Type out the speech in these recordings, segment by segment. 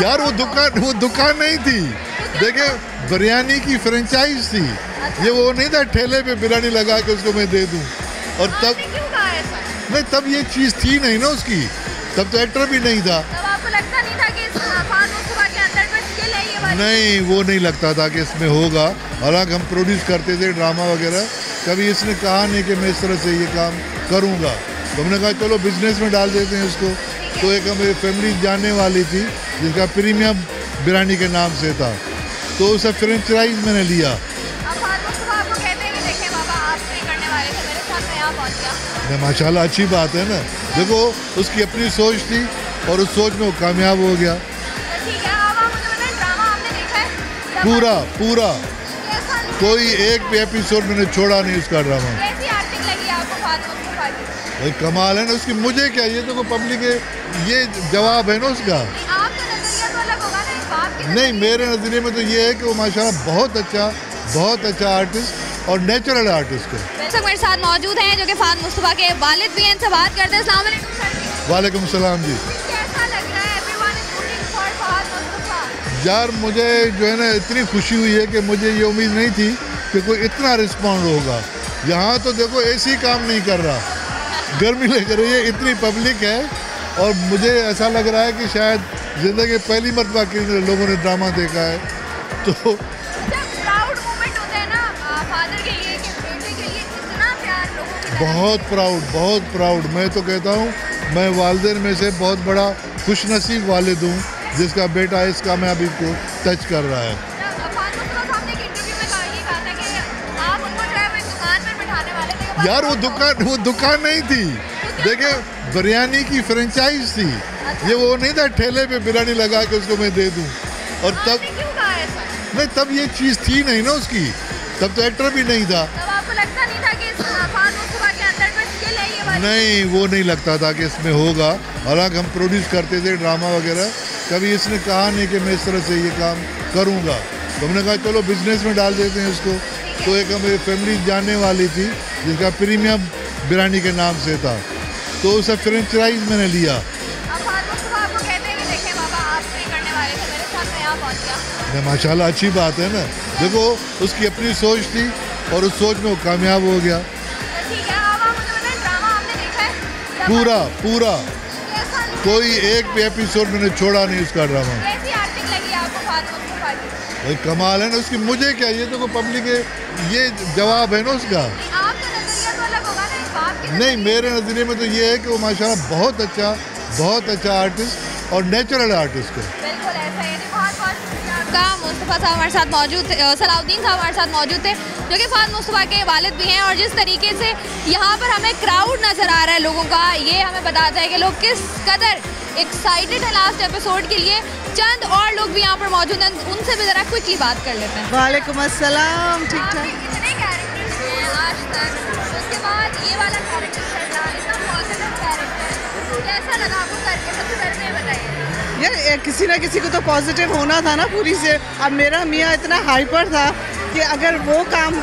यार वो दुकान नहीं थी, देखिए बिरयानी की फ्रेंचाइज थी ये, वो नहीं था ठेले पे बिरयानी लगा के उसको मैं दे दूं। और तब नहीं, तब ये चीज़ थी नहीं ना उसकी, तब तो एक्टर भी नहीं था। तब आपको लगता नहीं था कि फाद मुस्तफा के अंदर में स्किल है ये वाली? नहीं, वो नहीं लगता था कि इसमें होगा। हालांकि हम प्रोड्यूस करते थे ड्रामा वगैरह, कभी इसने कहा नहीं कि मैं इस तरह से ये काम करूँगा। तो हमने कहा चलो बिजनेस में डाल देते हैं उसको। तो एक हमें फैमिली जानने वाली थी जिसका प्रीमियम बिरयानी के नाम से था, तो उसे फ्रेंचाइज मैंने लिया। अब फाद मुस्तफा आपको कहते हैं कि देखें बाबा आप नहीं करने वाले थे, मेरे साथ मैं यहाँ पहुँच गया। माशाल्लाह अच्छी बात है ना, देखो उसकी अपनी सोच थी और उस सोच में वो कामयाब हो गया। ठीक है, अब आप मुझे बताएं ड्रामा आपने देखा है? पूरा कोई एक भी एपिसोड मैंने छोड़ा नहीं उसका ड्रामा। कैसी एक्टिंग लगी आपको फाद मुस्तफा की? भाई कमाल है ना उसकी, मुझे क्या, ये तो पब्लिक है, ये जवाब है ना उसका। आपका नजरिया तो अलग होगा ना इस बात के। नहीं, मेरे नज़रिए में तो ये है कि वो माशाल्लाह बहुत अच्छा आर्टिस्ट और नेचुरल आर्टिस्ट है। दर्शक मेरे साथ मौजूद हैं जो कि फाद मुस्तफा के वालिद भी हैं, इनसे बात करते हैं। अस्सलाम वालेकुम सर जी। वालेकुम सलाम जी। कैसा लग रहा है everyone is rooting for Fahd Mustafa? यार मुझे जो है ना इतनी खुशी हुई है कि मुझे ये उम्मीद नहीं थी कि कोई इतना रिस्पॉन्ड होगा। यहाँ तो देखो एसी काम नहीं कर रहा, गर्मी लग रही है, इतनी पब्लिक है। और मुझे ऐसा लग रहा है कि शायद ज़िंदगी पहली मरतबा के लोगों ने ड्रामा देखा है। तो प्राउड मोमेंट होता है ना फादर के लिए कि बेटे के लिए इतना प्यार लोगों की तरफ। बहुत प्राउड। मैं तो कहता हूँ मैं वालिदैन में से बहुत बड़ा खुशनसीब वालिद हूँ जिसका बेटा इस कामयाबी को टच कर रहा है। फाद मुस्तफा साहब ने एक इंटरव्यू में कहा था कि आप उनको जो है वो दुकान में बिठाने वाले थे। यार वो दुकान नहीं थी, देखिए बिरयानी की फ्रेंचाइज थी ये, वो नहीं था ठेले पे बिरयानी लगा के उसको मैं दे दूं। और तब क्यों कहा ऐसा? नहीं, तब ये चीज़ थी नहीं ना उसकी, तब तो एक्टर भी नहीं था। तब आपको लगता नहीं था कि फाद मुस्तफा के अंदर में स्किल है ये वाली? नहीं, वो नहीं लगता था कि इसमें होगा। हालांकि हम प्रोड्यूस करते थे ड्रामा वगैरह, कभी इसने कहा नहीं कि मैं इस तरह से ये काम करूँगा। तो हमने कहा चलो बिजनेस में डाल देते हैं उसको। तो एक हमें फैमिली जानने वाली थी जिसका प्रीमियम बिरयानी के नाम से था, तो उसे फ्रेंचाइज मैंने लिया। अब फाद मुस्तफा आपको कहते हैं कि देखें बाबा आप नहीं करने वाले थे, मेरे साथ मैं यहाँ पहुँच गया। माशाल्लाह अच्छी बात है ना, देखो उसकी अपनी सोच थी और उस सोच में वो कामयाब हो गया। ठीक है, अब आप मुझे बताएं ड्रामा आपने देखा है? पूरा कैसा कोई एक भी एपिसोड मैंने छोड़ा नहीं उसका ड्रामा। कैसी एक्टिंग लगी आपको फाद मुस्तफा की? भाई कमाल है ना उसकी, मुझे क्या, ये तो पब्लिक है, ये जवाब है ना उसका। आपका नजरिया तो अलग होगा ना इस बात के। नहीं, मेरे नज़रिए में तो ये है कि वो माशाल्लाह बहुत अच्छा आर्टिस्ट और नेचुरल आर्टिस्ट है। बिल्कुल ऐसा ही है। बहुत शुक्रिया आपका। मुस्तफा साहब हमारे साथ मौजूद थे, सलाउद्दीन साहब हमारे साथ मौजूद थे जो कि फाद मुस्तफा के वालिद भी हैं। और जिस तरीके से यहाँ पर हमें क्राउड नज़र आ रहा है लोगों का, ये हमें बताता है कि लोग किस कदर एक्साइटेड हैं लास्ट एपिसोड के लिए। चंद और लोग भी यहाँ पर मौजूद हैं, उनसे भी ज़रा क्विकली बात कर लेते हैं। वालेकुम अस्सलाम। ठीक आपने ठाक। कितने कैरेक्टर्स किए हैं आज तक, उसके बाद ये वाला कैरेक्टर करना, इतना पॉजिटिव कैरेक्टर, कैसा लगा आपको करके? सबसे पहले ये बताइए। यार किसी ना किसी को तो पॉजिटिव होना था ना पूरी से। अब मेरा मियाँ इतना हाइपर था कि अगर वो काम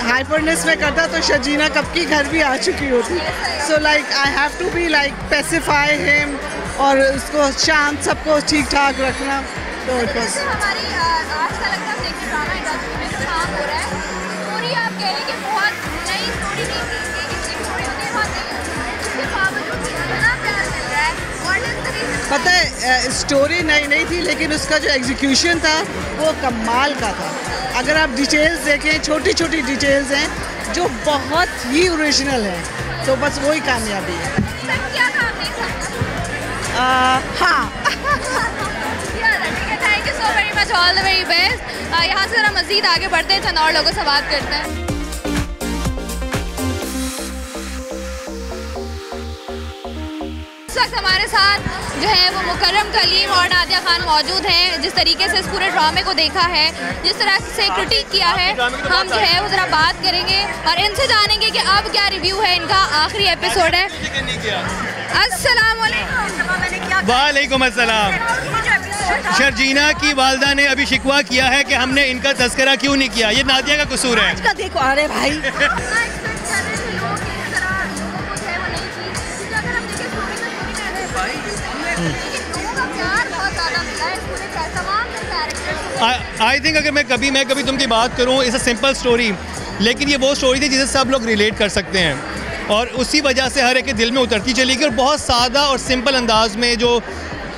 हाइपरनेस में करता तो शजीना कब की घर भी आ चुकी होती। So like I have to be like pacify him और उसको शांत, सबको ठीक ठाक रखना। तो जैसे हमारी आज का लगता है देखिए ड्रामा इंडस्ट्री में जो काम हो रहा है, स्टोरी आप कह रहे कि बहुत नई स्टोरी नहीं थी, एक स्टोरी होती है बहुत नई, उसके बावजूद इतना प्यार मिल रहा है। What is the reason? पता है स्टोरी नई नहीं थी लेकिन उसका जो एग्जीक्यूशन था वो कमाल का था। अगर आप डिटेल्स देखें, छोटी छोटी डिटेल्स हैं जो बहुत ही ओरिजिनल है, तो बस वही कामयाबी है। क्या काम नहीं सकता? हाँ। Thank you so very much, all the very best. यहाँ से ज़रा मज़ीद आगे बढ़ते हैं, चंद और लोगों से बात करते हैं। इस वक्त हमारे साथ जो है वो मुकर्रम कलीम और नादिया खान मौजूद हैं। जिस तरीके से इस पूरे ड्रामे को देखा है, जिस तरह से क्रिटिक किया है, हम जो है वो ज़रा बात करेंगे और इनसे जानेंगे कि अब क्या रिव्यू है इनका। आखिरी एपिसोड है। अस्सलाम वालेकुम। वालेकुम अस्सलाम। शर्जीना की वालदा ने अभी शिकवा किया है कि हमने इनका तस्करा क्यों नहीं किया, ये नादिया का कसूर है। का देखो, अरे भाई आई थिंक अगर मैं कभी तुम की बात करूँ, इट्स अ सिंपल स्टोरी, लेकिन ये वो स्टोरी थी जिसे सब लोग रिलेट कर सकते हैं और उसी वजह से हर एक के दिल में उतरती चली गई और बहुत सादा और सिंपल अंदाज में जो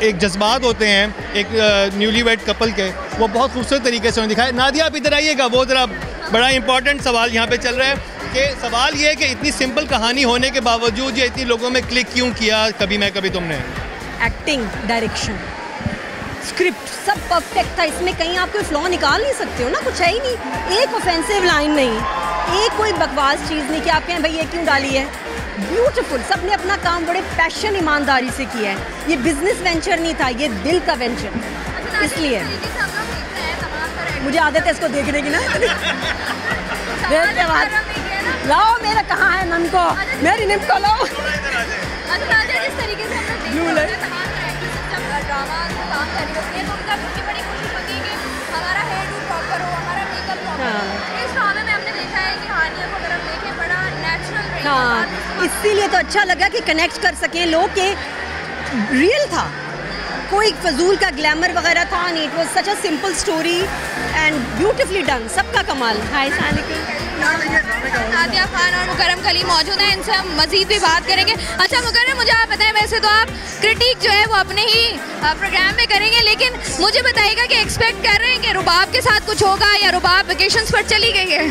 एक जज्बात होते हैं एक न्यूली वेड कपल के, वो बहुत खूबसूरत तरीके से उन्हें दिखाया। नादिया आप इधर आइएगा, वो ज़रा बड़ा इंपॉर्टेंट सवाल यहाँ पे चल रहा है कि सवाल ये है कि इतनी सिंपल कहानी होने के बावजूद ये इतनी लोगों में क्लिक क्यों किया कभी मैं कभी तुमने? एक्टिंग, डायरेक्शन, स्क्रिप्ट सब परफेक्ट था। इसमें कहीं आप कोई फ्लॉ निकाल नहीं सकते हो ना, कुछ है ही नहीं। एक ऑफेंसिव लाइन नहीं, एक कोई बकवास चीज़ नहीं कि आप कहें भाई ये क्यों डाली है। ब्यूटीफुल, सब ने अपना काम बड़े पैशन ईमानदारी से किया है। ये बिजनेस वेंचर नहीं था, ये दिल का वेंचर, इसलिए मुझे आदत है इसको देखने की ना। देख के बाद लाओ मेरा कहाँ है नन को, मेरी निम को लाओ। हाँ, इसीलिए तो अच्छा लगा कि कनेक्ट कर सकें लोग के रियल था, कोई फजूल का ग्लैमर वगैरह था नहीं। It was such a simple story and beautifully done, सबका कमाल। हाय नादिया खान और मुकरम कलीम मौजूद हैं, इनसे हम मजीद भी बात करेंगे। अच्छा मुकरम, मुझे आप बताएं, वैसे तो आप क्रिटिक जो है वो अपने ही प्रोग्राम में करेंगे, लेकिन मुझे बताइएगा कि एक्सपेक्ट कर रहे हैं कि रुबाब के साथ कुछ होगा या रुबाब वेकेशंस पर चली गई है?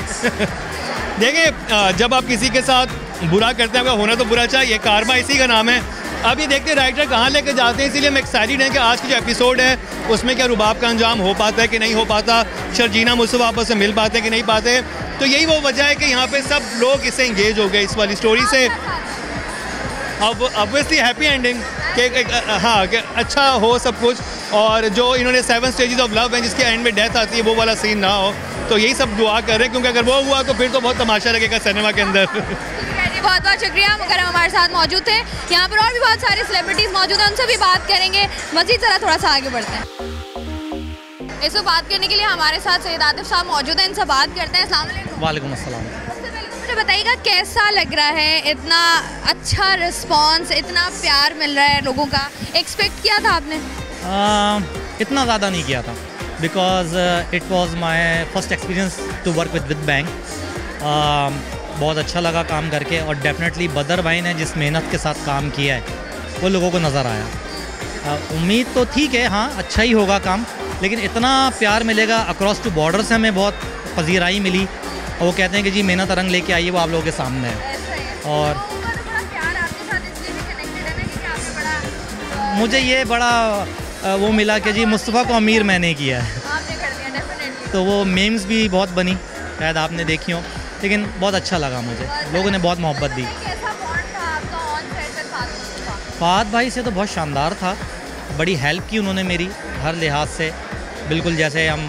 देखिए, जब आप किसी के साथ बुरा करते हैं, होना तो बुरा चाहिए, कारमा इसी का नाम है। अभी देखते हैं राइटर कहाँ लेके जाते हैं, इसीलिए हम एक्साइटेड हैं कि आज की जो एपिसोड है उसमें क्या रुबाब का अंजाम हो पाता है कि नहीं हो पाता, शर्जीना मुस्तफा आपस से मिल पाते हैं कि नहीं पाते। तो यही वो वजह है कि यहाँ पे सब लोग इससे इंगेज हो गए इस वाली स्टोरी से। अब ऑब्वियसली हैप्पी एंडिंग कि हाँ कि अच्छा हो सब कुछ, और जो इन्होंने 7 स्टेजेस ऑफ लव है जिसके एंड में डेथ आती है वो वाला सीन ना हो, तो यही सब दुआ कर रहे हैं, क्योंकि अगर वो हुआ तो फिर तो बहुत तमाशा लगेगा सिनेमा के अंदर। बहुत बहुत शुक्रिया, मुकरम हमारे साथ मौजूद थे। यहाँ पर और भी बहुत सारे सेलिब्रिटीज़ मौजूद हैं, उनसे भी बात करेंगे। मज़ीद ज़रा थोड़ा सा आगे बढ़ते हैं। इसको बात करने के लिए हमारे साथ सैयद आतिफ साहब मौजूद हैं, इनसे बात करते हैं। अस्सलाम वालेकुम। वालेकुम अस्सलाम। सबसे पहले तो मुझे बताइएगा कैसा लग रहा है, इतना अच्छा रिस्पॉन्स, इतना प्यार मिल रहा है लोगों का, एक्सपेक्ट किया था आपने? इतना ज़्यादा नहीं किया था, because it was my first experience to work with bank. बहुत अच्छा लगा काम करके, और डेफिनेटली बदर भाई ने जिस मेहनत के साथ काम किया है वो लोगों को नज़र आया। उम्मीद तो ठीक है, हाँ अच्छा ही होगा काम, लेकिन इतना प्यार मिलेगा अक्रॉस टू बॉर्डर से हमें बहुत पजीराई मिली, और वो कहते हैं कि जी मेहनत रंग लेके आइए, वो आप लोगों के सामने है। और मुझे ये बड़ा वो मिला कि जी मुस्तफ़ा को अमीर मैंने किया है, तो वो मेम्स भी बहुत बनी, शायद आपने देखी हो, लेकिन बहुत अच्छा लगा मुझे, लोगों ने बहुत मोहब्बत दी। फ़ाद भाई से तो बहुत शानदार था, बड़ी हेल्प की उन्होंने मेरी हर लिहाज से, बिल्कुल जैसे हम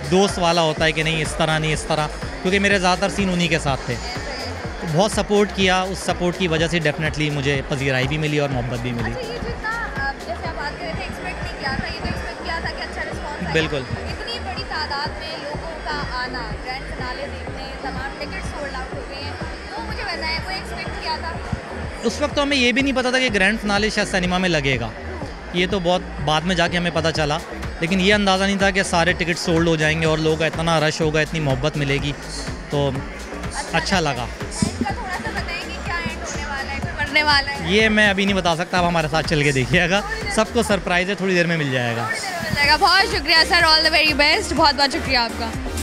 दोस्त वाला होता है कि नहीं इस तरह नहीं इस तरह, क्योंकि मेरे ज़्यादातर सीन उन्हीं के साथ थे, तो बहुत सपोर्ट किया। उस सपोर्ट की वजह से डेफिनेटली मुझे पजीराई भी मिली और मोहब्बत भी मिली। बिल्कुल, इतनी बड़ी तादाद में लोगों का आना, ग्रैंड फिनाले देखने, तमाम टिकट सोल्ड आउट हो गए हैं, तो मुझे बताएं वो एक्सपेक्ट किया था? उस वक्त तो हमें ये भी नहीं पता था कि ग्रैंड फिनाले शायद सिनेमा में लगेगा, ये तो बहुत बाद में जाके हमें पता चला, लेकिन ये अंदाज़ा नहीं था कि सारे टिकट सोल्ड हो जाएंगे और लोग इतना रश होगा, इतनी मोहब्बत मिलेगी, तो अच्छा लगा। वाला है ये मैं अभी नहीं बता सकता, आप हमारे साथ चल के देखिएगा, सबको सरप्राइज़ है, थोड़ी देर में मिल जाएगा। बहुत शुक्रिया sir, all the very best, बहुत बहुत शुक्रिया आपका।